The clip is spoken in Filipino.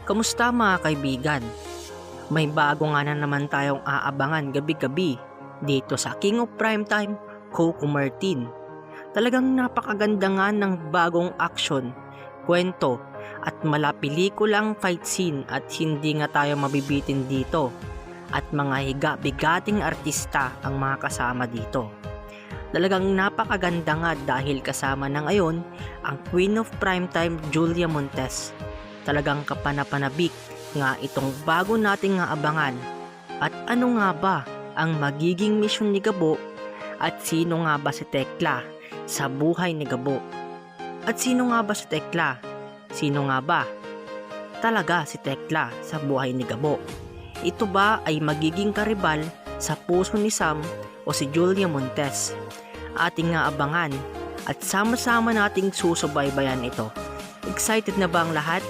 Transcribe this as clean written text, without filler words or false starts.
Kamusta mga kaibigan? May bago nga na naman tayong aabangan gabi-gabi dito sa King of Primetime, Coco Martin. Talagang napakaganda nga ng bagong action, kwento at malapelikulang fight scene at hindi nga tayo mabibitin dito. At mga higa-bigating artista ang mga kasama dito. Talagang napakaganda nga dahil kasama na ngayon ang Queen of Primetime Julia Montes. Talagang kapanapanabik nga itong bago nating nga abangan. At ano nga ba ang magiging misyon ni Gabo at sino nga ba si Tekla sa buhay ni Gabo? At sino nga ba si Tekla? Sino nga ba talaga si Tekla sa buhay ni Gabo? Ito ba ay magiging karibal sa puso ni Sam o si Julia Montes? Ating nga abangan at sama-sama nating susubaybayan ito. Excited na ba ang lahat?